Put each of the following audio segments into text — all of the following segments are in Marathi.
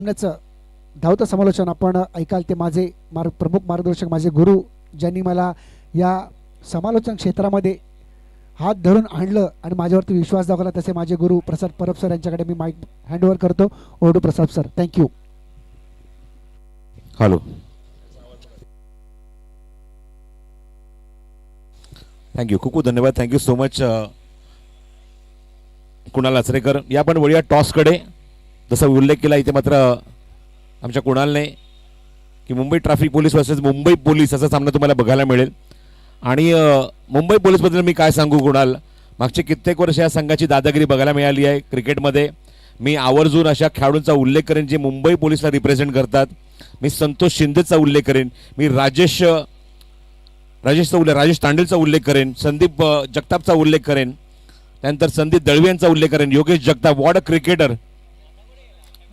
सामन्याचं धावतं समालोचन आपण ऐकाल ते माझे प्रमुख मार्गदर्शक माझे गुरु ज्यांनी मला या समालोचन क्षेत्रामध्ये हात धरून आणलं आणि माझ्यावरती विश्वास दाखवला तसे माझे गुरु प्रसाद परब सर यांच्याकडे मी माईक हँडओव्हर करतो. Over to Prasad sir. Thank you. Hello. Thank you. खूप खूप धन्यवाद. Thank you so much Kunal Achrekar. या पण वळूया टॉसकडे. जसा उल्लेख केला इथे मात्र आमच्या कुणालने की Mumbai traffic police versus Mumbai police असा सामना तुम्हाला बघायला मिळेल. आणि मुंबई पोलीसबद्दल मी काय सांगू कुणाल, मागचे कित्येक वर्ष या संघाची दादागिरी बघायला मिळाली आहे क्रिकेटमध्ये. मी आवर्जून अशा खेळाडूंचा उल्लेख करेन जे मुंबई पोलीसला रिप्रेझेंट करतात. मी संतोष शिंदेचा उल्लेख करेन, मी राजेश तांडेलचा उल्लेख करेन, संदीप जगतापचा उल्लेख करेन, त्यानंतर संदीप दळवी यांचा उल्लेख करेन, Yogesh Jagtap what a cricketer.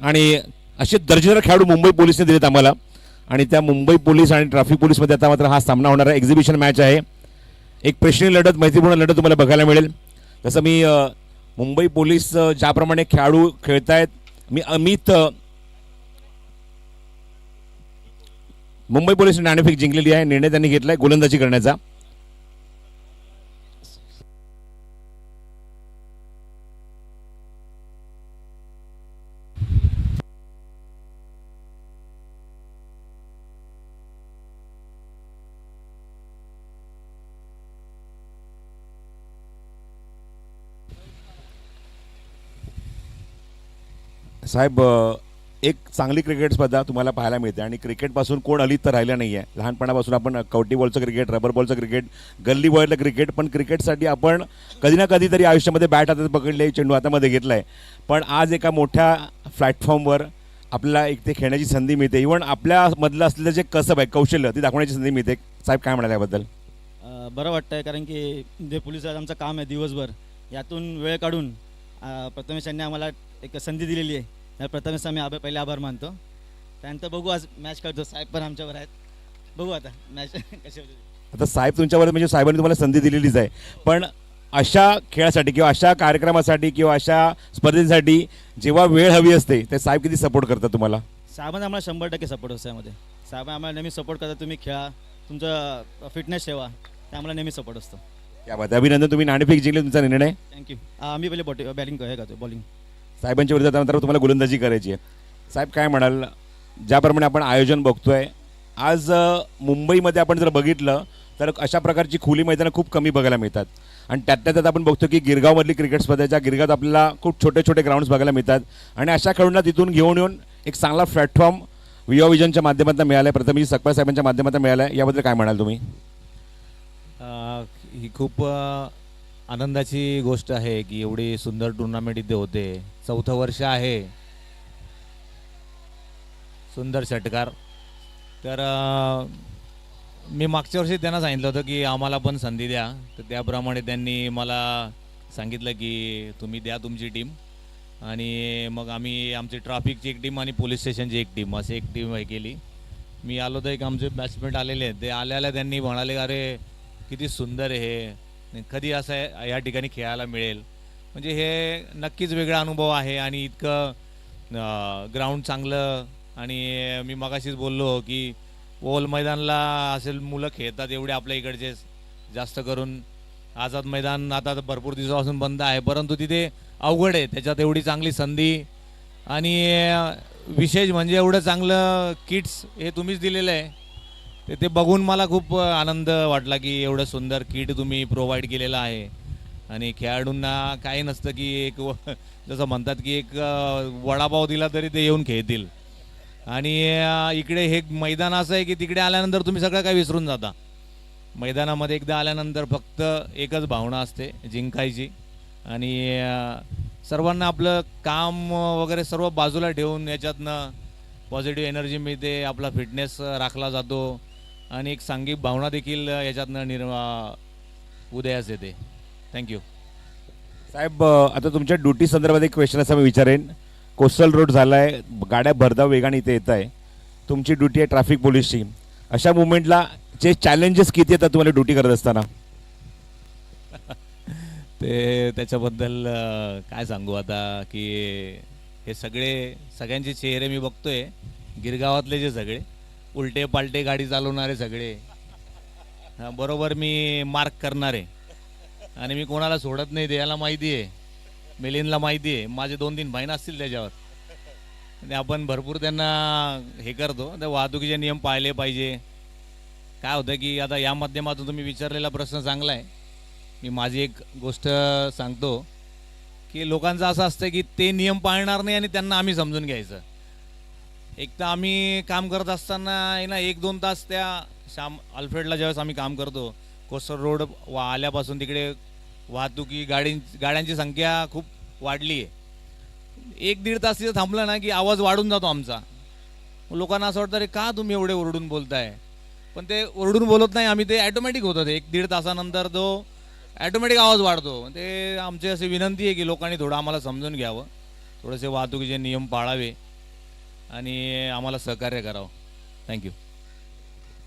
आणि असे दर्जेदार खेळाडू मुंबई पोलिसने दिलेत आम्हाला. आणि त्या मुंबई पोलीस आणि ट्रॅफिक पोलीसमध्ये आता मात्र हा सामना होणार आहे. एक्झिबिशन मॅच आहे. एक प्रेक्षणीय लढत, मैत्रीपूर्ण लढत तुम्हाला बघायला मिळेल. जसं मी मुंबई पोलीस ज्याप्रमाणे खेळाडू खेळत आहेत, मुंबई पोलीसने नाणेफेक जिंकलेली आहे. निर्णय त्यांनी घेतलाय गोलंदाजी करण्याचा. साहेब, एक चांगली क्रिकेट स्पर्धा तुम्हाला पाहायला मिळते आणि क्रिकेटपासून कोण अलिप्त राहिलं नाही आहे. लहानपणापासून आपण कवटी बॉलचं क्रिकेट, रबर बॉलचं क्रिकेट, गल्ली बॉलचं क्रिकेट, पण क्रिकेटसाठी आपण कधी ना कधी तरी आयुष्यामध्ये बॅट हातात पकडले, चेंडू हातामध्ये घेतला आहे. पण आज एका मोठ्या प्लॅटफॉर्मवर आपल्याला एक ते खेळण्याची संधी मिळते. इव्हन आपल्यामधलं असलेलं जे कसब आहे, कौशल्य, ती दाखवण्याची संधी मिळते. साहेब काय म्हणाले याबद्दल? बरं वाटतं आहे, कारण की जे पोलिसात आमचं काम आहे दिवसभर, यातून वेळ काढून प्रथमेश यांनी आम्हाला एक संधी दिलेली आहे. प्रथमेश आम्ही पहिले आभार मानतो. त्यानंतर बघू, आज मॅच करतो. साहेब पण आमच्यावर आहेत. बघू आता मॅच कशी होती. आता साहेब तुमच्यावर, म्हणजे साहेबांनी तुम्हाला संधी दिलेलीच आहे, पण अशा खेळासाठी किंवा अशा कार्यक्रमासाठी किंवा अशा स्पर्धेसाठी जेव्हा वेळ हवी असते ते साहेब किती सपोर्ट करतात तुम्हाला? साहेबांना आम्हाला 100% सपोर्ट असतो यामध्ये. साहेब आम्हाला नेहमी सपोर्ट करतात. तुम्ही खेळा, तुमचं फिटनेस ठेवा, ते आम्हाला नेहमी सपोर्ट असतो. क्या बात आहे. अभिनंदन, तुम्ही नाणेफेक जिंकले, तुमचा निर्णय. थँक्यू. आम्ही पहिले बॅटिंग हे करतो, बॉलिंग. साहेबांच्या विरोधात नंतर तुम्हाला गोलंदाजी करायची आहे. साहेब काय म्हणाल, ज्याप्रमाणे आपण आयोजन बघतोय आज मुंबईमध्ये आपण जर बघितलं तर अशा प्रकारची खुली मैदानं खूप कमी बघायला मिळतात. आणि त्यात आपण बघतो की गिरगावमधली क्रिकेट स्पर्धेच्या गिरगावात आपल्याला खूप छोटे छोटे ग्राउंड्स बघायला मिळतात. आणि अशा खेळाडूंना तिथून घेऊन येऊन एक चांगला प्लॅटफॉर्म विवा विजनच्या माध्यमातून मिळाला आहे, प्रथमेश सकपाळ साहेबांच्या माध्यमातून मिळाला आहे. याबद्दल काय म्हणाल तुम्ही? ही खूप आनंदाची गोष्ट आहे की एवढी सुंदर टुर्नामेंट इथे होते. 4थं वर्ष आहे. सुंदर षटकार. तर मी मागच्या वर्षी त्यांना सांगितलं होतं की आम्हाला पण संधी द्या, तर त्याप्रमाणे त्यांनी मला सांगितलं की तुम्ही द्या तुमची टीम. आणि मग आम्ही आमची ट्रॅफिकची एक टीम आणि पोलीस स्टेशनची एक टीम, अशी एक टीम हे केली. मी आलो तर एक आमचे बॅट्समॅन आलेले आहेत. ते आल्याला त्यांनी म्हणाले, अरे किती सुंदर आहे हे, कधी असं या ठिकाणी खेळायला मिळेल. म्हणजे हे नक्कीच वेगळा अनुभव आहे. आणि इतकं ग्राउंड चांगलं. आणि मी मगाशीच बोललो की ओल मैदानला असेल मुलं खेळतात एवढे आपल्या इकडचे, जास्त करून आझाद मैदान आता भरपूर दिवसापासून बंद आहे, परंतु तिथे अवघड आहे. त्याच्यात एवढी चांगली संधी आणि विशेष म्हणजे एवढं चांगलं किट्स हे तुम्हीच दिलेलं आहे. ते बघून मला खूप आनंद वाटला की एवढं सुंदर किट तुम्ही प्रोव्हाइड केलेलं आहे. आणि खेळाडूंना काही नसतं की एक जसं म्हणतात की एक वडापाव दिला तरी ते येऊन खेळतील. आणि इकडे हे मैदान असं आहे की तिकडे आल्यानंतर तुम्ही सगळं काही विसरून जाता. मैदानामध्ये एकदा आल्यानंतर फक्त एकच भावना असते, जिंकायची. आणि सर्वांना आपलं काम वगैरे सर्व बाजूला ठेवून याच्यातनं पॉझिटिव्ह एनर्जी मिळते, आपला फिटनेस राखला जातो आणि एक सांघिक भावना देखील याच्यातनं उदयास येते. थँक्यू. साहेब, आता तुमच्या ड्युटी संदर्भात एक क्वेश्चन असा मी विचारेन. कोस्टल रोड झाला आहे, गाड्या भरधाव वेगाने इथे येत आहे, तुमची ड्युटी आहे ट्रॅफिक पोलीसची. अशा मुवमेंटला जे चॅलेंजेस किती येतात तुम्हाला ड्युटी करत असताना? ते त्याच्याबद्दल काय सांगू आता की हे सगळ्यांचे चेहरे मी बघतोय, गिरगावातले जे सगळे उलटे पालटे गाडी चालवणारे सगळे, बरोबर मी मार्क करणारे. आणि मी कोणाला सोडत नाही, याला माहिती आहे, मिलिंदला माहिती आहे, माझे 2-3 बहीण असतील त्याच्यावर. आणि आपण भरपूर त्यांना हे करतो. तर वाहतुकीचे नियम पाळले पाहिजे. काय होतं की आता या माध्यमातून तुम्ही विचारलेला प्रश्न चांगला आहे. मी माझी एक गोष्ट सांगतो की लोकांचं असं असतं की ते नियम पाळणार नाही आणि त्यांना आम्ही समजून घ्यायचं. एक तर आम्ही काम करत असताना आहे ना 1-2 तास त्या अल्फ्रेडला ज्यावेळेस आम्ही काम करतो, कोस्टर रोड आल्यापासून तिकडे वाहतुकी गाड्यांची संख्या खूप वाढली आहे. 1-1.5 तास तिथं थांबलं ना की आवाज वाढून जातो आमचा. लोकांना असं वाटतं, अरे का तुम्ही एवढे ओरडून बोलताय? पण ते ओरडून बोलत नाही आम्ही, ते ॲटोमॅटिक होतं. ते 1-1.5 तासानंतर तो ॲटोमॅटिक आवाज वाढतो. ते आमची अशी विनंती आहे की लोकांनी थोडं आम्हाला समजून घ्यावं, थोडेसे वाहतुकीचे नियम पाळावे आणि आम्हाला सहकार्य करावं. थँक्यू.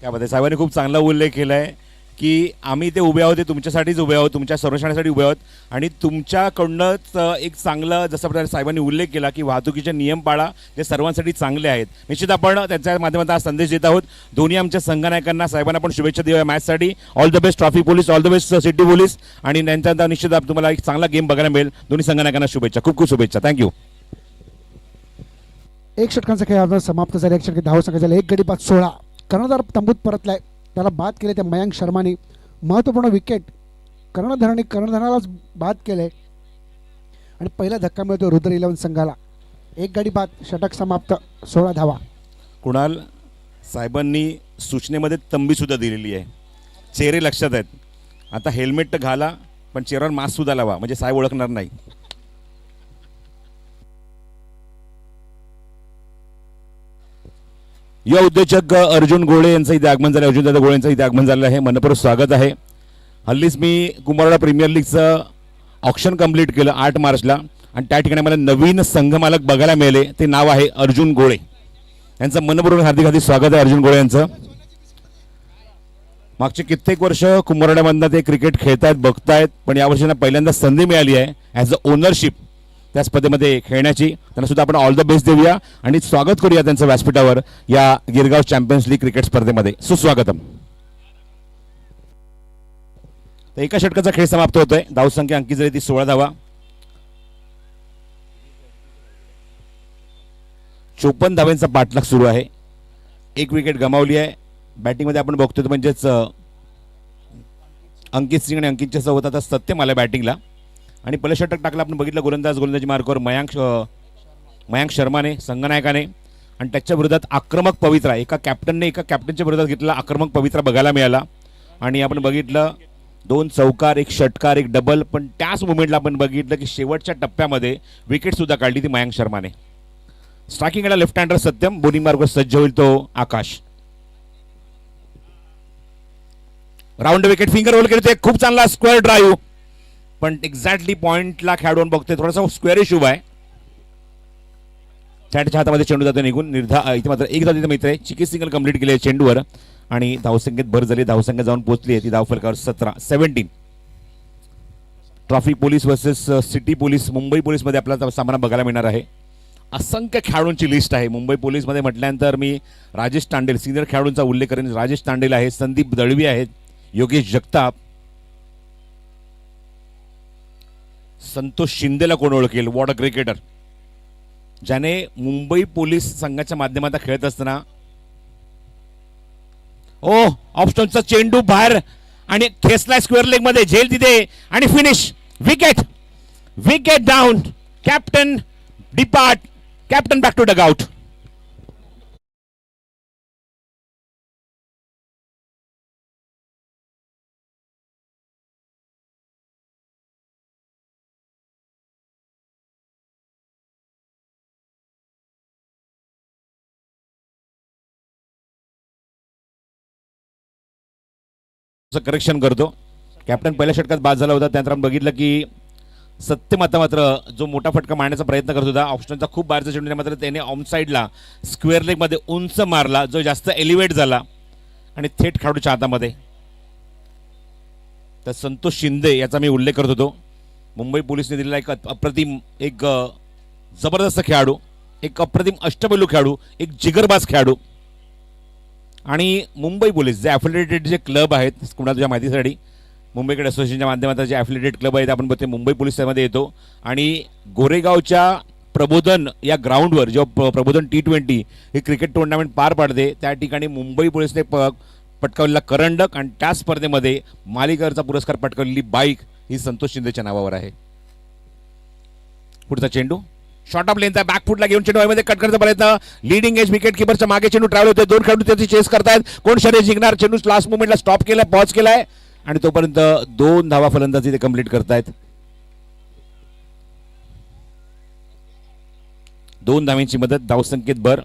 त्यामध्ये साहेबांनी खूप चांगला उल्लेख केला आहे की आम्ही ते उभे आहोत, ते तुमच्यासाठीच उभे आहोत, तुमच्या संरक्षणासाठी उभे आहोत. आणि तुमच्याकडूनच एक चांगलं, जसं प्रकारे साहेबांनी उल्लेख केला की वाहतुकीचे नियम पाळा, जे सर्वांसाठी चांगले आहेत. निश्चित आपण त्यांच्या माध्यमातून हा संदेश देत आहोत. दोन्ही आमच्या संघनायकांना, साहेबांना पण शुभेच्छा देऊया मॅचसाठी. All the best traffic police, all the best city police. आणि त्यांच्यानंतर निश्चित तुम्हाला एक चांगला गेम बघायला मिळेल. दोन्ही संघनायकांना शुभेच्छा, खूप खूप शुभेच्छा. थँक्यू. 1 षटकांचा खेळ आता समाप्त झाला. 1 षटक धाव संख्या झाला. 1 गडी बाद 16. कर्णधार तंबूत परतलाय, त्याला बाद केले त्या मयांक शर्माने. महत्त्वपूर्ण विकेट कर्णधारालाच बाद केले आणि पहिला धक्का मिळतो रुद्र 11 संघाला. 1 गडी बाद, षटक समाप्त, 16 धावा. कुणाल, साहेबांनी सूचनेमध्ये तंबीसुद्धा दिलेली आहे. चेहरे लक्षात आहेत. आता हेल्मेट तर घाला, पण चेहऱ्यावर मास्कसुद्धा लावा, म्हणजे साहेब ओळखणार नाही. युवा उद्योजक अर्जुन गोळे यांचं इथे आगमन झालं. अर्जुनदादा गोळे यांचं इथे आगमन झालं आहे. मनपूर्वक स्वागत आहे. हल्लीच मी कुंभारवाडा प्रीमियर लीगचं ऑप्शन कंप्लीट केलं 8 मार्चला आणि त्या ठिकाणी मला नवीन संघमालक बघायला मिळाले. ते नाव आहे अर्जुन गोळे. यांचं मनपूर्वक हार्दिक हार्दिक स्वागत आहे अर्जुन गोळे यांचं. मागचे कित्येक वर्ष कुंभारवाड्यामधनं ते क्रिकेट खेळतायत, बघतायत, पण यावर्षी त्यांना पहिल्यांदा संधी मिळाली आहे ॲज अ ओनरशिप त्या स्पर्धेमध्ये खेळण्याची. त्यांना सुद्धा आपण ऑल द बेस्ट देऊया आणि स्वागत करूया त्यांचं व्यासपीठावर या गिरगाव चॅम्पियन्स लीग क्रिकेट स्पर्धेमध्ये. सुस्वागतम. तर एका षटकाचा खेळ समाप्त होतोय. धावसंख्या अंकित झाली ती 16 धावा. 54 धावांचा पाठलाग सुरू आहे. 1 विकेट गमावली आहे. बॅटिंगमध्ये आपण बघतोय म्हणजेच अंकित सिंग आणि अंकितच्या सोबत आता सत्यम आला बॅटिंगला. आणि पहिलं षटक टाकलं आपण बघितलं गोलंदाजी मार्कवर मयांक शर्माने, संघनायकाने. आणि त्याच्या विरोधात आक्रमक पवित्रा, एका कॅप्टनच्या विरोधात घेतलेला आक्रमक पवित्रा बघायला मिळाला. आणि आपण बघितलं 2 चौकार, 1 षटकार, 1 डबल. पण त्याच मुमेंटला आपण बघितलं की शेवटच्या टप्प्यामध्ये विकेटसुद्धा काढली ती मयांक शर्माने. स्ट्रायकिंगला लेफ्ट हँडर सत्यम, बॉलिंग मार्कवर सज्ज होईल तो आकाश. राऊंड विकेट फिंगर रोल केले, खूप चांगला स्क्वेअर ड्राईव्ह, पण एक्झॅक्टली पॉइंटला खेळून बघतोय, थोडासा स्क्वेअर इश्यू आहे. त्याच्या हातामध्ये चेंडू जातो निघून. इथे मात्र एक धाव मित्र आहे. चिकी सिंगल कंप्लीट केली आहे चेंडूवर आणि धावसंख्येत भर झाली. धावसंख्या जाऊन पोहोचली आहे ती धाव फलकावर 17. Traffic police versus city police, Mumbai पोलीसमध्ये आपल्याला सामना बघायला मिळणार आहे. असंख्य खेळाडूंची लिस्ट आहे. मुंबई पोलीसमध्ये म्हटल्यानंतर मी राजेश तांडेल, सिनियर खेळाडूंचा उल्लेख करेन. राजेश तांडेल आहे, संदीप दळवी आहेत, योगेश जगताप, संतोष शिंदेला कोण ओळखेल, वॉट अ क्रिकेटर, ज्याने मुंबई पोलीस संघाच्या माध्यमातून खेळत असताना ऑप्शनचा चेंडू बाहेर आणि खेचलाय स्क्वेअर लेग मध्ये, झेल तिथे आणि finish. Wicket down. Captain depart, captain back to dugout. Correction करतो. कॅप्टन पहिल्या षटकात बाद झाला होता. त्यानंतर आपण बघितलं की सत्यम आता मात्र जो मोठा फटका मारण्याचा प्रयत्न करत होता. ऑप्शनचा खूप बाहेरचा चेंडू मात्र त्याने ऑन साईडला स्क्वेअर लेग मध्ये उंच मारला, जो जास्त एलिव्हेट झाला आणि थेट खेळाडूच्या हातामध्ये. तर संतोष शिंदे याचा मी उल्लेख करत होतो. मुंबई पोलिसने दिलेला एक अप्रतिम एक जबरदस्त खेळाडू, एक अप्रतिम अष्टपैलू खेळाडू, एक जिगरबाज खेळाडू. आणि मुंबई पोलीस जे ॲफिलिएटेड जे क्लब आहेत, कुणा तुझ्या माहितीसाठी मुंबई क्रिकेट असोसिएशनच्या माध्यमातून जे ॲफिलिएटेड क्लब आहेत आपण बघतो मुंबई पोलीस त्यामध्ये येतो. आणि गोरेगावच्या प्रबोधन या ग्राउंडवर जेव्हा प्रबोधन T20 हे क्रिकेट टुर्नामेंट पार पाडते त्या ठिकाणी मुंबई पोलीसने पटकावलेला करंडक आणि त्या स्पर्धेमध्ये मालिकेवरचा पुरस्कार पटकावलेली बाईक ही संतोष शिंदेच्या नावावर आहे. पुढचा चेंडू शॉर्ट ऑफ लेनचा बॅकफुटला घेऊन चेंडू मध्ये कट करण्याचा प्रयत्न. लीडिंग एज विकेट किपरच्या मागे चेंडू ट्रॅव्हल होते. दोन खेळाडू त्याची चेस करतायत. कोण शर्यत जिंकणार? चेंडू लास्ट मोमेंटला स्टॉप केलाय, पॉज केलाय आणि तोपर्यंत 2 धावा फलंदाजी ते कंप्लीट करतायत. 2 धावांची मदत, धावसंख्येत भर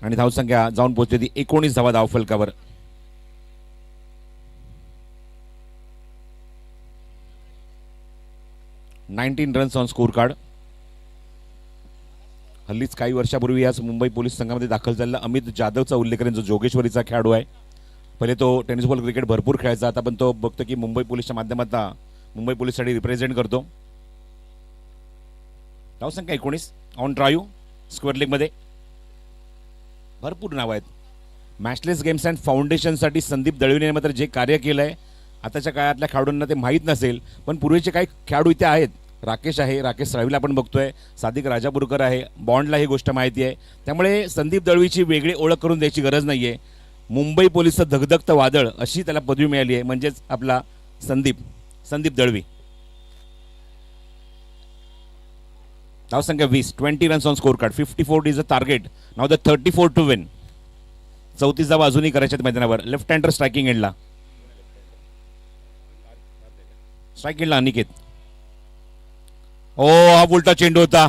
आणि धावसंख्या जाऊन पोहोचली ती 19 धावा धाव फलकावर. $19 रन्स ऑन स्कोर कार्ड. हल्लीच काही वर्षापूर्वी याच मुंबई पोलीस संघामध्ये दाखल झालेला अमित जाधवचा उल्लेख करेन, जो जोगेश्वरीचा खेळाडू आहे. पहिले तो टेनिस बॉल क्रिकेट भरपूर खेळायचा, आता पण तो बघतो की मुंबई पोलीसच्या माध्यमातून मुंबई पोलीससाठी रिप्रेझेंट करतो. धावसंख्या 19 ऑन ड्राईव्ह स्क्वेअर लेगमध्ये. भरपूर नाव आहेत. मॅचलेस गेम्स अँड फाउंडेशनसाठी संदीप दळवीने मात्र जे कार्य केलं आहे आताच्या काळातल्या खेळाडूंना ते माहीत नसेल, पण पूर्वीचे काही खेळाडू इथे आहेत. राकेश आहे, राकेश सळवीला आपण बघतोय, सादिक राजापूरकर आहे, बॉन्डला ही गोष्ट माहिती आहे. त्यामुळे संदीप दळवीची वेगळी ओळख करून द्यायची गरज नाही आहे. मुंबई पोलीसचं धगधगतं वादळ अशी त्याला पदवी मिळाली आहे, म्हणजेच आपला संदीप दळवी. धावसंख्या 20 runs on score card. 54 is a target. Now the 34 to win. 34 धावा अजूनही करायच्यात मैदानावर. लेफ्ट हँडर स्ट्रायकिंग एंडला अनिकेत. हा उलटा चेंडू होता.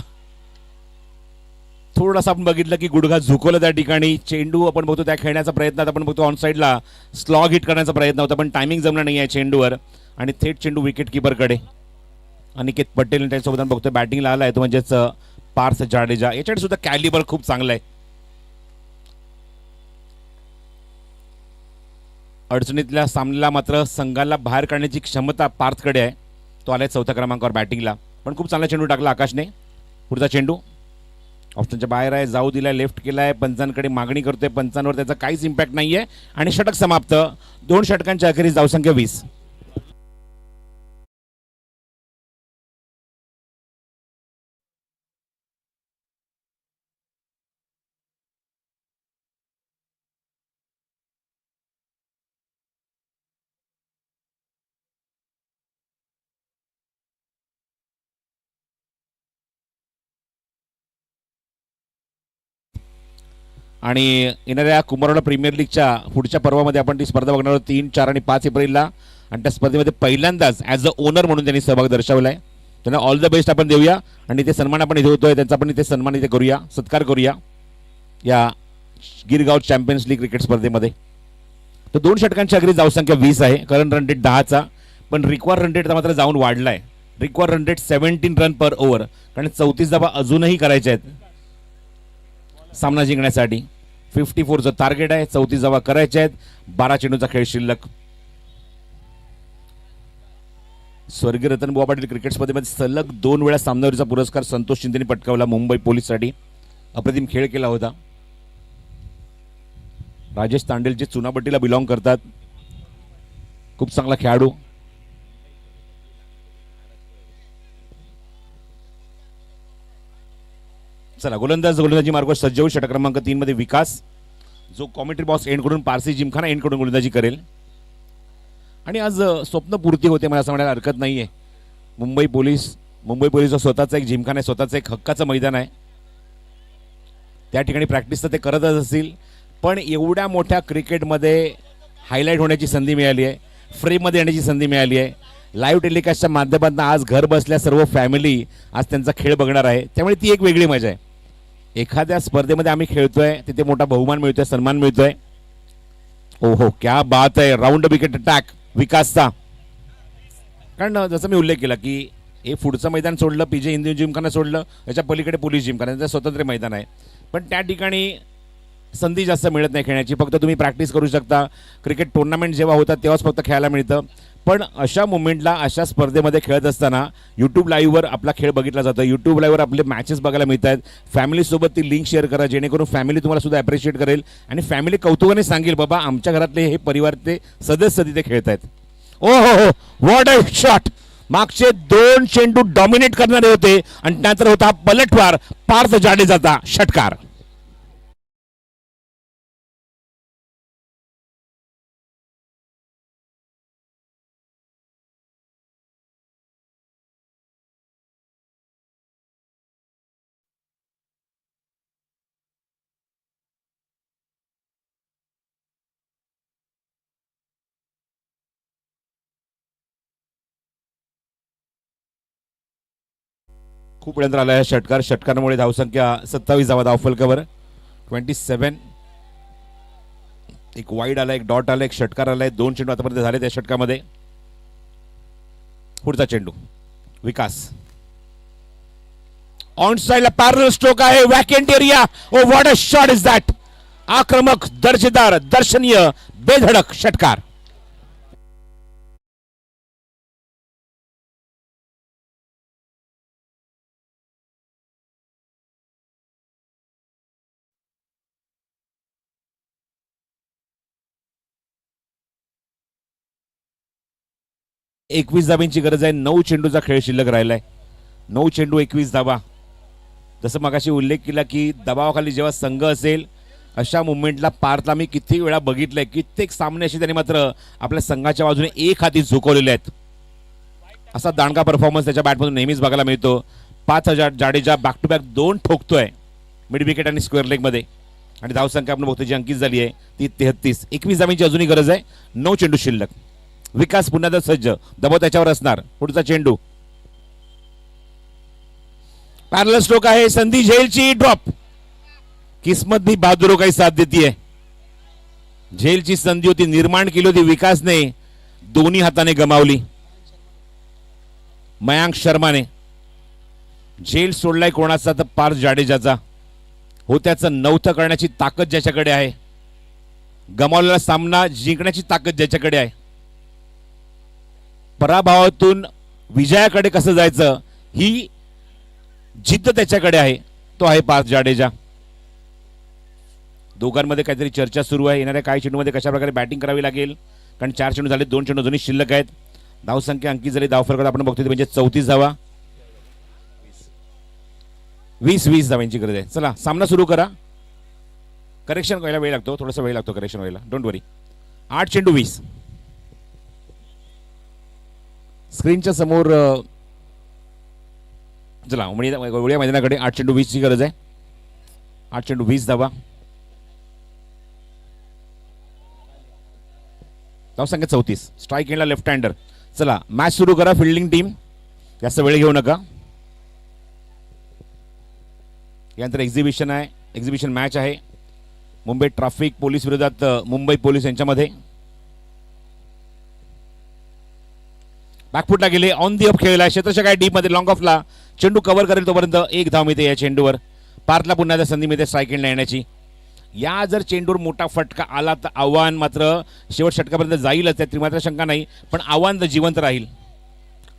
थोडासा आपण बघितलं की गुडघा झुकवला त्या ठिकाणी. चेंडू आपण बघतो त्या खेळण्याचा प्रयत्न आपण बघतो ऑन साईडला स्लॉग हिट करण्याचा प्रयत्न होता, पण टायमिंग जमला नाही आहे चेंडूवर आणि थेट चेंडू विकेट किपरकडे. अनिकेत पटेल त्याच्यासोबत आपण बघतोय बॅटिंगला आला आहे तो म्हणजेच पार्थ जाडेजा. याच्याकडे सुद्धा कॅलिबर खूप चांगला आहे. अडचणीतल्या सामन्याला मात्र संघाला बाहेर काढण्याची क्षमता पार्थकडे आहे. तो आलाय 4थ्या क्रमांकावर बॅटिंगला, पण खूप चांगला चेंडू टाकला आकाशने. पुढचा चेंडू ऑप्शनच्या बाहेर आहे, जाऊ दिलाय, लेफ्ट केलाय, पंचांकडे मागणी करतोय, पंचांवर त्याचा काहीच इम्पॅक्ट नाहीये आणि षटक समाप्त. 2 षटकांच्या अखेरीस धावसंख्या 20. आणि येणाऱ्या कुमारवाडा प्रीमियर लीगच्या पुढच्या पर्वामध्ये आपण ती स्पर्धा बघणार आहोत 3, 4 आणि 5 एप्रिलला. आणि त्या स्पर्धेमध्ये पहिल्यांदाच ॲज अ ओनर म्हणून त्यांनी सहभाग दर्शवला आहे. त्यांना ऑल द बेस्ट आपण देऊया आणि ते सन्मान आपण इथे होतोय त्यांचा पण इथे सन्मान इथे करूया, सत्कार करूया या गिरगाव चॅम्पियन्स लीग क्रिकेट स्पर्धेमध्ये. तर 2 षटकांच्या अखेरीस धावसंख्या 20 आहे. करंट रन रेट 10चा, पण रिक्वायर रन रेट मात्र जाऊन वाढला आहे. रिक्वायर रन रेट 17 रन पर ओव्हर, कारण 34 धावा अजूनही करायच्या आहेत सामना जिंकण्यासाठी. 54चं टार्गेट आहे, 34 धावा करायच्या आहेत. 12 चेंडूचा खेळ शिल्लक. स्वर्गीय रतनबुवा पाटील क्रिकेट स्पर्धेमध्ये सलग 2 वेळा सामनावीरचा पुरस्कार संतोष शिंदेने पटकावला मुंबई पोलीससाठी. अप्रतिम खेळ केला होता. राजेश तांडेल जे चुनापट्टीला बिलॉंग करतात, खूप चांगला खेळाडू. चला गोलंदाजी मार्गावर सज्ज होऊ. षटक क्रमांक 3 मध्ये विकास, जो कॉमेंट्री बॉक्स एंड करून पारसी जिमखाना एंड करून गोलंदाजी करेल. आणि आज स्वप्नपूर्ती होते मला असं म्हणायला हरकत नाही आहे. मुंबई पोलीसचा स्वतःचा एक जिमखाना आहे, स्वतःचं एक हक्काचं मैदान आहे. त्या ठिकाणी प्रॅक्टिस तर ते करतच असतील, पण एवढ्या मोठ्या क्रिकेटमध्ये हायलाईट होण्याची संधी मिळाली आहे, फ्रेममध्ये येण्याची संधी मिळाली आहे. लाईव्ह टेलिकास्टच्या माध्यमातून आज घर बसल्या सर्व फॅमिली आज त्यांचा खेळ बघणार आहे, त्यामुळे ती एक वेगळी मजा आहे. एखाद्या स्पर्धेमध्ये आम्ही खेळतोय, तिथे मोठा बहुमान मिळतोय, सन्मान मिळतोय. ओहो क्या बात आहे. राऊंड विकेट अटॅक विकासचा. कारण जसं मी उल्लेख केला की हे पुढचं मैदान सोडलं, पीजे हिंदू जिमखाना सोडलं, याच्या पलीकडे पोलीस जिमखाना, त्यांचं स्वतंत्र मैदान आहे, पण त्या ठिकाणी संधी जास्त मिळत नाही खेळण्याची. फक्त तुम्ही प्रॅक्टिस करू शकता. क्रिकेट टुर्नामेंट जेव्हा होतात तेव्हाच फक्त खेळायला मिळतं. पण अशा मुमेंटला अशा स्पर्धेमध्ये खेळत असताना यूट्यूब लाईव्हवर आपला खेळ बघितला जातो. यूट्यूब लाईव्हवर आपले मॅचेस बघायला मिळत आहेत. फॅमिलीसोबत ती लिंक शेअर करा, जेणेकरून फॅमिली तुम्हाला सुद्धा ॲप्रिशिएट करेल आणि फॅमिली कौतुकाने सांगेल बाबा आमच्या घरातले हे परिवारचे सदस्य तिथे खेळत आहेत. ओ हो हो, व्हॉट अ शॉट. मागचे 2 चेंडू डॉमिनेट करणारे होते आणि त्यानंतर होता पलटवार पार्थ जाडेजाचा षटकार. खूप वेळानंतर आला आहे षटकार. षटकारामुळे धावसंख्या 27 धावा, धावफलकावर 27. एक वाईड आला, एक डॉट आला, एक षटकार आलाय. 2 चेंडू आतापर्यंत झाले त्या षटकामध्ये. पुढचा चेंडू विकास ऑन साइडला पॅरल स्ट्रोक आहे, vacant area. Oh what a shot is that. आक्रमक, दर्जेदार, दर्शनीय, बेधडक षटकार. एकवीस धाब्यांची गरज आहे. 9 चेंडूचा खेळ शिल्लक राहिलाय. 9 चेंडू 21 धाबा. जसं मगाशी उल्लेख केला की दबावाखाली जेव्हा संघ असेल अशा मुवमेंटला पार्थला मी किती वेळा बघितलंय. कित्येक सामने असे त्यांनी मात्र आपल्या संघाच्या बाजूने एक हाती झुकवलेले आहेत. असा दांडगा परफॉर्मन्स त्याच्या बॅटमधून नेहमीच बघायला मिळतो. 5,000 जाडेजा बॅक टू बॅक 2 ठोकतोय मिड विकेट आणि स्क्वेअर लेगमध्ये आणि धावसंख्या आपण बघतो जी अंकित झाली आहे ती 33. 21 धाब्यांची अजूनही गरज आहे. 9 चेंडू शिल्लक. विकास पुन्हा एकदा सज्ज, दबाव त्याच्यावर असणार. पुढचा चेंडू पॅरल स्ट्रोक आहे, संधी झेलची, ड्रॉप. किस्मत भी बहादुरों का ही साथ देती है. झेलची संधी होती, निर्माण केली होती विकासने, दोन्ही हाताने गमावली. मयांक शर्माने झेल सोडलाय कोणाचा तर पार्थ जाडेजाचा. हो, त्याचं नवथं करण्याची ताकद ज्याच्याकडे आहे, गमावलेला सामना जिंकण्याची ताकद ज्याच्याकडे आहे, पराभवातून विजयाकडे कसं जायचं ही जिद्द त्याच्याकडे आहे. तो आहे पार्थ जाडेजा. दोघांमध्ये काहीतरी चर्चा सुरू आहे. येणाऱ्या काही चेंडूमध्ये कशा प्रकारे बॅटिंग करावी लागेल, कारण 4 चेंडू झाले, 2 चेंडू दोन्ही शिल्लक आहेत. धावसंख्या अंकित झाली, धावफरक आपण बघतोय म्हणजे 34 धावा. 20 धावांची गरज आहे. चला सामना सुरू करा. करेक्शन व्हायला वेळ लागतो, थोडासा वेळ लागतो करेक्शन व्हायला, डोंट वरी. 8 चेंडू 20. स्क्रीनच्या समोर चला वळूया मैदानाकडे. 8 चेंडू 20 ची गरज आहे. 8 चेंडू 20 धावा. धावसंख्या 34. स्ट्राईक एंडला लेफ्ट हँडर. चला मॅच सुरू करा. फिल्डिंग टीम जास्त वेळ घेऊ नका. यानंतर एक्झिबिशन आहे, एक्झिबिशन मॅच आहे मुंबई ट्रॅफिक पोलीस विरोधात मुंबई पोलीस यांच्यामध्ये. बॅकफुटला गेले, ऑन दी अप खेळला, क्षेत्रशः काय डीप मध्ये लॉंग ऑफला चेंडू कव्हर करेल तोपर्यंत 1 धाव मिळते या चेंडूवर. पार्थला पुन्हा एकदा संधी मिळते स्ट्राईक एंडला येण्याची. या जर चेंडूवर मोठा फटका आला तर आव्हान मात्र शेवट षटकापर्यंत जाईलच, त्यात मात्र शंका नाही. पण आव्हान तर जिवंत राहील.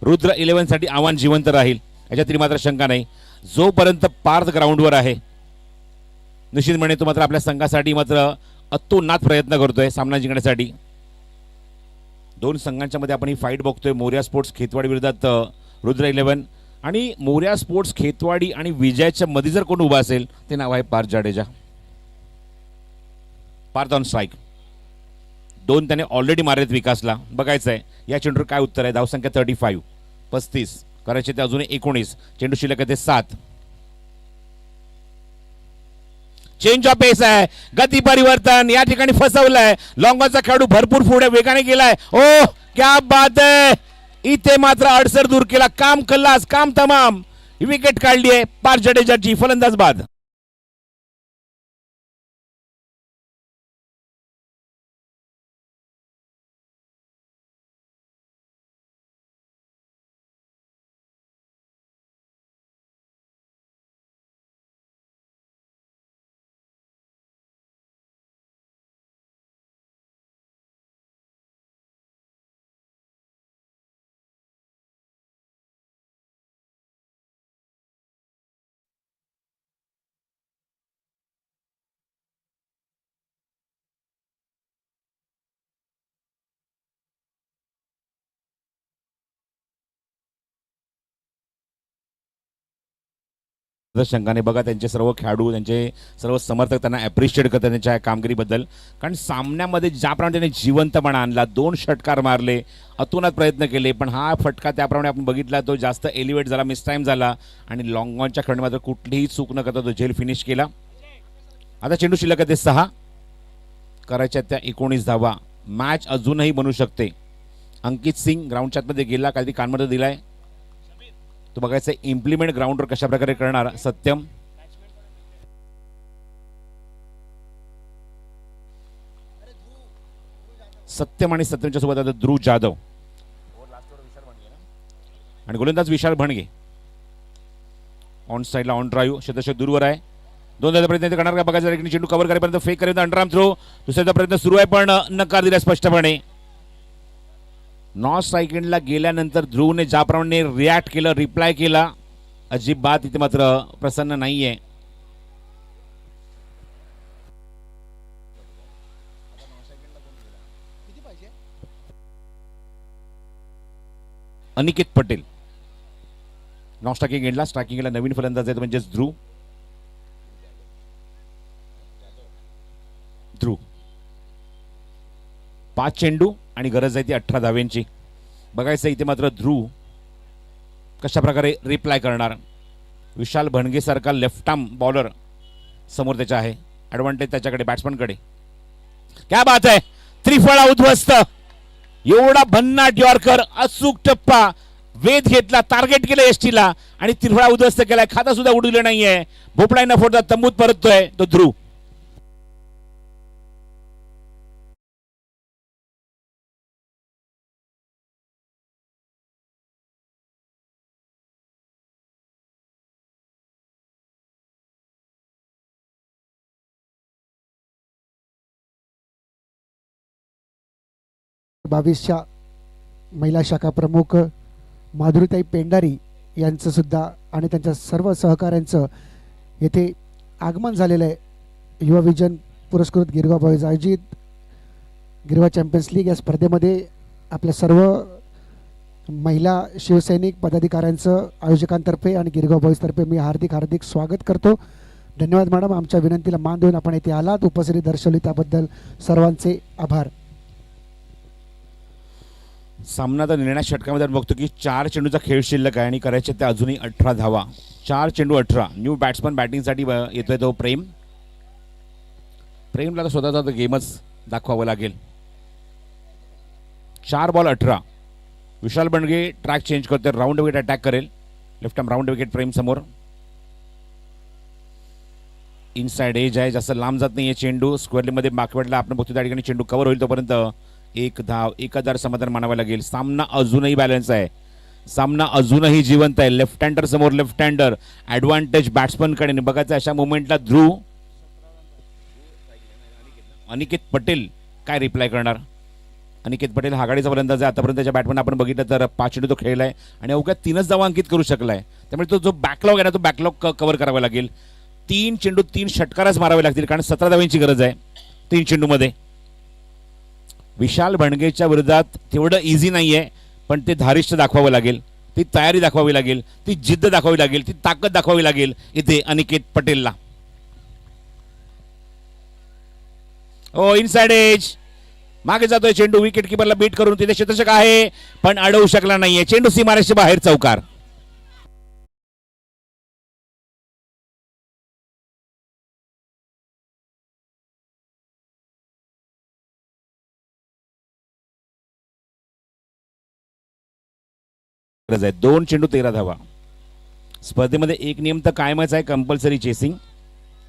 रुद्र 11 साठी आव्हान जिवंत राहील, याच्यात मात्र शंका नाही. जोपर्यंत पार्थ ग्राउंडवर आहे निश्चितपणे तो मात्र आपल्या संघासाठी मात्र अतोनात प्रयत्न करतोय सामना जिंकण्यासाठी. 2 संघांच्या मध्ये आपण ही फाईट बघतोय. मोर्या स्पोर्ट्स खेतवाडी विरोधात रुद्र 11. आणि मोर्या स्पोर्ट्स खेतवाडी आणि विजयाच्या मध्ये जर कोण उभा असेल ते नाव आहे पार्थ जाडेजा. Parth on strike. 2 त्याने ऑलरेडी मारलेत विकासला. बघायचं आहे या चेंडूवर काय उत्तर आहे. धावसंख्या 35 करायचे ते अजून 19. चेंडू शिल्लक आहे ते 7. चेंज ऑफ पेस आहे, गती परिवर्तन या ठिकाणी फसवलंय. लॉंगॉनचा खेळाडू भरपूर पुढे वेगाने गेलाय. ओ क्या बात आहे. इथे मात्र अडसर दूर केला. काम खल्लास, काम तमाम. विकेट काढली आहे पार्थ जाडेजाची. फलंदाज बाद. शंकाने बघा त्यांचे सर्व खेळाडू त्यांचे सर्व समर्थक त्यांना ॲप्रिशिएट करतात त्यांच्या या कामगिरीबद्दल. कारण सामन्यामध्ये ज्याप्रमाणे त्यांनी जिवंतपणा आणला, 2 षटकार मारले, अतोनात प्रयत्न केले, पण हा फटका त्याप्रमाणे आपण बघितला तो जास्त एलिव्हेट झाला, मिस टाईम झाला आणि लॉंग ऑनच्या खेळात मात्र कुठलीही चूक न करता तो झेल फिनिश केला. आता चेंडू शिल्लक आहे ते 6, करायच्या त्या 19 धावा. मॅच अजूनही बनू शकते. अंकित सिंग ग्राउंडच्या आतमध्ये गेला, काहीतरी कानमध्ये दिलाय, तो बघायचं इम्प्लिमेंट ग्राउंडवर कशा प्रकारे करणार सत्यम. सत्यम आणि सत्यमच्या सोबत आता ध्रुव जाधव आणि गोलंदाज विशाल भणगे. ऑन साईडला ऑन ड्राईव्ह, शतशत दूरवर आहे. 2दा प्रयत्न करणार का बघायचं. चेंडू कव्हर करेपर्यंत फेक करेपर्यंत अंडरआर्म थ्रो. दुसऱ्याचा प्रयत्न सुरू आहे पण नकार दिला स्पष्टपणे. नॉन स्ट्राईक एंडला गेल्यानंतर ध्रुवने ज्याप्रमाणे रिॲक्ट केलं, रिप्लाय केला, अजिबात इथे मात्र प्रसन्न नाहीये. अनिकेत पटेल नॉन स्ट्रायकिंग एंडला, स्ट्रायकिंग एंडला नवीन फलंदाज आहेत म्हणजेच ध्रुव. 5 चेंडू आणि गरज आहे ती 18 धाव्यांची. बघायचं इथे मात्र ध्रुव कशा प्रकारे रिप्लाय करणार. विशाल भणगे सारखा लेफ्ट आर्म बॉलर समोर त्याच्या आहे, ॲडव्हान्टेज त्याच्याकडे बॅट्समनकडे. क्या बात आहे, त्रिफळा उद्ध्वस्त. एवढा भन्नाट यॉर्कर, अचूक टप्पा, वेध घेतला, टार्गेट केलं एसटीला आणि त्रिफळा उद्ध्वस्त केलाय. खाता सुद्धा उडवलं नाहीये. भोपळाई न फोडता तंबूत परततोय तो ध्रुव. बावीसच्या महिला शाखा प्रमुख माधुरीताई पेंडारी यांचं सुद्धा आणि त्यांच्या सर्व सहकाऱ्यांचं येथे आगमन झालेलं आहे. युवा विजन पुरस्कृत गिरगाव बॉईज आयोजित गिरगाव चॅम्पियन्स लीग या स्पर्धेमध्ये आपल्या सर्व महिला शिवसैनिक पदाधिकाऱ्यांचं आयोजकांतर्फे आणि गिरगाव बॉईजतर्फे मी हार्दिक स्वागत करतो. धन्यवाद मॅडम, आमच्या विनंतीला मान देऊन आपण येथे आलात, उपस्थिती दर्शवली त्याबद्दल सर्वांचे आभार. सामना तर निर्णय षटकामध्ये बघतो की 4 चेंडूचा खेळ शिल्लक आहे आणि करायचे ते अजूनही 18 धावा. 4 चेंडू 18. न्यू बॅट्समन बॅटिंगसाठी येतोय तो प्रेमला तर स्वतःचा गेमच दाखवावं लागेल. 4 ball 18. Vishal Bandge track change करतोय, राऊंड विकेट अटॅक करेल. Left arm round wicket Prem समोर. इनसाइड एज आहे, जास्त लांब जात नाहीये चेंडू. स्क्वेअरलीमध्ये बॅकवर्डला आपण बघतो त्या ठिकाणी चेंडू कव्हर होईल तोपर्यंत 1 धाव, 1000 समाधान मानावं लागेल. सामना अजूनही बॅलन्स आहे, सामना अजूनही जिवंत आहे. लेफ्ट हँडर समोर लेफ्ट हँडर, ॲडव्हान्टेज बॅट्समनकडे. बघायचं अशा मोमेंटला ध्रुव. अनिकेत पटेल काय रिप्लाय करणार. अनिकेत पटेल आघाडीचा फलंदाज आहे. आतापर्यंत त्याच्या बॅटमन आपण बघितलं तर 5 चेंडू तो खेळलाय आणि अवघ्या 3च धावा अंकित करू शकलाय. त्यामुळे तो जो बॅकलॉग आहे ना तो बॅकलॉग कव्हर करावा लागेल. 3 चेंडू 3 षटकारच मारावे लागतील कारण 17 धाव्यांची गरज आहे 3 चेंडूमध्ये. विशाल भणगेच्या विरोधात तेवढं इझी नाहीये, पण ते धारिष्ठ दाखवावं लागेल, ती तयारी दाखवावी लागेल, ती जिद्द दाखवावी लागेल, ती ताकद दाखवावी लागेल इथे अनिकेत पटेलला. ओ इनसाइड एज, मागे जातोय चेंडू, विकेट किपरला बीट करून तिथे क्षेत्ररक्षक आहे पण अडवू शकला नाहीये. चेंडू सीमारेषेच्या बाहेर, चौकार. गरज आहे 2 चेंडू 13 धावा. स्पर्धेमध्ये एक नियम तर कायमच आहे, कंपल्सरी चेसिंग.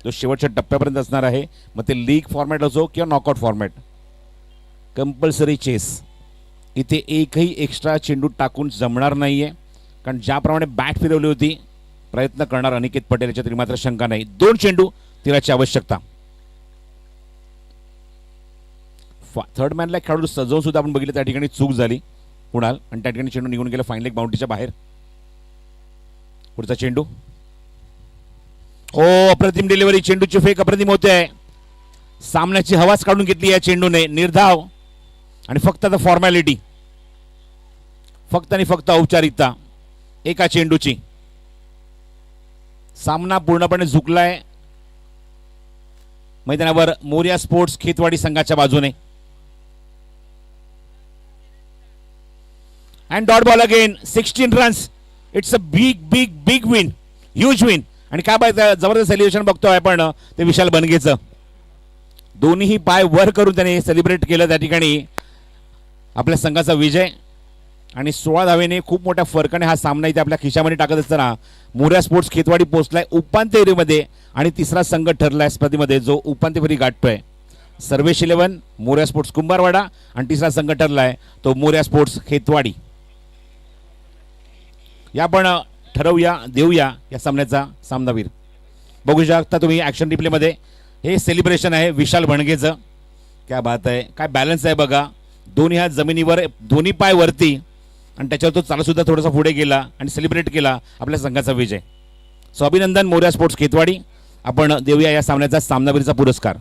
तो शेवटच्या टप्प्यापर्यंत असणार आहे, मग ते लीग फॉर्मॅट असो किंवा नॉकआउट फॉर्मॅट. Compulsory chess. इथे एकही एक्स्ट्रा चेंडू टाकून जमणार नाहीये, कारण ज्याप्रमाणे बॅट फिरवली होती प्रयत्न करणार अनिकेत पटेल याच्यात मात्र शंका नाही. 2 चेंडू 13ची आवश्यकता. थर्ड मॅनला खेळाडू सजवून सुद्धा आपण बघितलं त्या ठिकाणी चूक झाली कुणाल, आणि त्या ठिकाणी चेंडू निघून गेला फाईन लेग बाउंड्रीच्या बाहेर. पुढचा चेंडू, ओ अप्रतिम डिलिव्हरी, चेंडूची फेक अप्रतिम होते आहे. सामन्याची हवाच काढून घेतली या चेंडूने. निर्धाव आणि फक्त आता फॉर्मॅलिटी, फक्त आणि फक्त औपचारिकता एका चेंडूची. सामना पूर्णपणे झुकलाय मैदानावर मोर्या स्पोर्ट्स खेतवाडी संघाच्या बाजूने. And dot ball again 16 runs. It's a big win, huge win. आणि काय पाहिजे जबरदस्त सेलिब्रेशन बघतोय आपण ते विशाल बनगेचं. दोन्ही पाय वर करून त्याने सेलिब्रेट केलं त्या ठिकाणी आपल्या संघाचा विजय. आणि 16 धावेने खूप मोठ्या फरकाने हा सामना इथे आपल्या खिशामध्ये टाकत असताना मोर्या स्पोर्ट्स खेतवाडी पोहोचलाय उपांत्य फेरीमध्ये आणि तिसरा संघ ठरलाय स्पर्धेमध्ये जो उपांत्य फेरी गाठतोय. सर्वेश 11 मोर्या स्पोर्ट्स कुंभारवाडा आणि तिसरा संघ ठरलाय तो मोर्या स्पोर्ट्स खेतवाडी. या आपण ठरवूया देऊया या सामन्याचा सामनावीर. बघू शकता तुम्ही ॲक्शन रिप्लेमध्ये हे सेलिब्रेशन आहे विशाल भणगेचं. क्या बात आहे, काय बॅलन्स आहे बघा. दोन्ही हात जमिनीवर, दोन्ही पाय वरती आणि त्याच्यावर तो चालसुद्धा थोडासा पुढे गेला आणि सेलिब्रेट केला आपल्या संघाचा विजय. सो अभिनंदन मोर्या स्पोर्ट्स खेतवाडी. आपण देऊया या सामन्याचा सामनावीरचा पुरस्कार.